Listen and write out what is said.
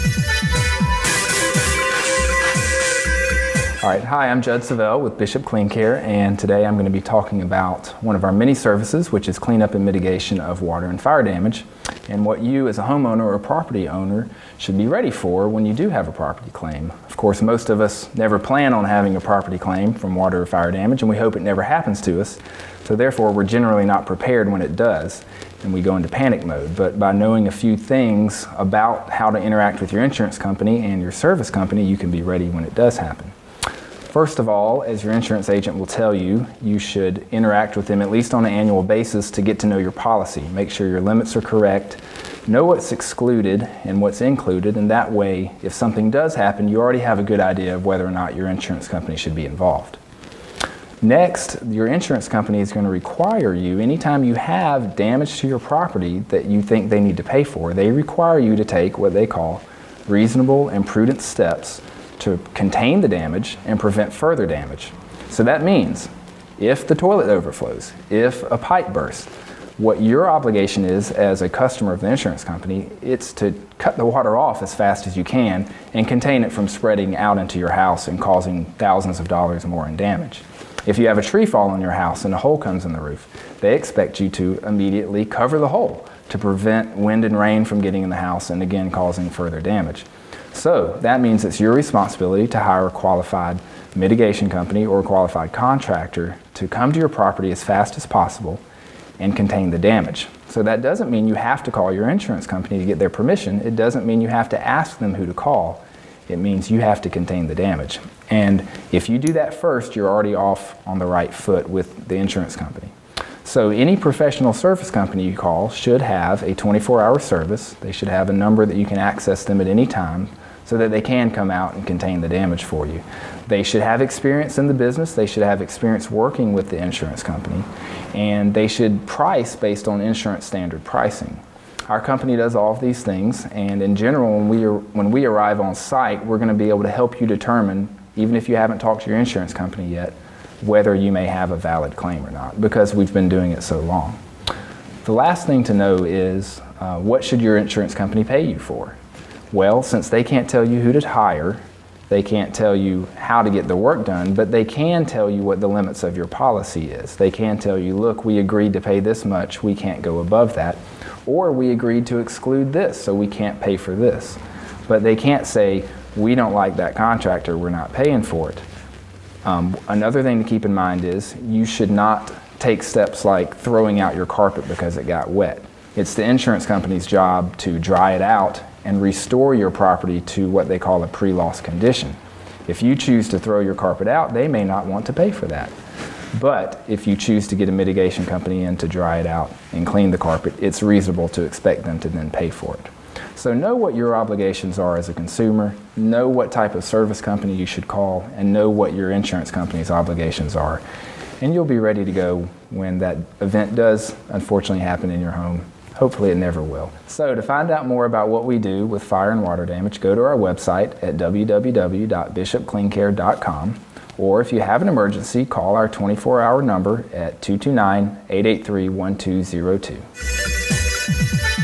All right, hi, I'm Judd Savell with Bishop Clean Care, and today I'm going to be talking about one of our many services, which is cleanup and mitigation of water and fire damage, and what you as a homeowner or a property owner should be ready for when you do have a property claim. Of course, most of us never plan on having a property claim from water or fire damage, and we hope it never happens to us, so therefore we're generally not prepared when it does, and we go into panic mode. But by knowing a few things about how to interact with your insurance company and your service company, you can be ready when it does happen. First of all, as your insurance agent will tell you, you should interact with them at least on an annual basis to get to know your policy. Make sure your limits are correct, know what's excluded and what's included, and that way, if something does happen, you already have a good idea of whether or not your insurance company should be involved. Next, your insurance company is going to require you, anytime you have damage to your property that you think they need to pay for, they require you to take what they call reasonable and prudent steps to contain the damage and prevent further damage. So that means if the toilet overflows, if a pipe bursts, what your obligation is as a customer of the insurance company, it's to cut the water off as fast as you can and contain it from spreading out into your house and causing thousands of dollars more in damage. If you have a tree fall on your house and a hole comes in the roof, they expect you to immediately cover the hole to prevent wind and rain from getting in the house and again causing further damage. So that means it's your responsibility to hire a qualified mitigation company or a qualified contractor to come to your property as fast as possible and contain the damage. So that doesn't mean you have to call your insurance company to get their permission. It doesn't mean you have to ask them who to call. It means you have to contain the damage. And if you do that first, you're already off on the right foot with the insurance company. So any professional service company you call should have a 24-hour service. They should have a number that you can access them at any time so that they can come out and contain the damage for you. They should have experience in the business. They should have experience working with the insurance company. And they should price based on insurance standard pricing. Our company does all of these things, and in general, when we arrive on site, we're going to be able to help you determine, even if you haven't talked to your insurance company yet, whether you may have a valid claim or not, because we've been doing it so long. The last thing to know is, what should your insurance company pay you for? Well, since they can't tell you who to hire, they can't tell you how to get the work done, but they can tell you what the limits of your policy is. They can tell you, look, we agreed to pay this much, we can't go above that, or we agreed to exclude this, so we can't pay for this. But they can't say, we don't like that contractor, we're not paying for it. Another thing to keep in mind is you should not take steps like throwing out your carpet because it got wet. It's the insurance company's job to dry it out and restore your property to what they call a pre-loss condition. If you choose to throw your carpet out, they may not want to pay for that. But if you choose to get a mitigation company in to dry it out and clean the carpet, it's reasonable to expect them to then pay for it. So know what your obligations are as a consumer, know what type of service company you should call, and know what your insurance company's obligations are. And you'll be ready to go when that event does unfortunately happen in your home. Hopefully it never will. So to find out more about what we do with fire and water damage, go to our website at www.bishopcleancare.com, or if you have an emergency, call our 24-hour number at 229-883-1202.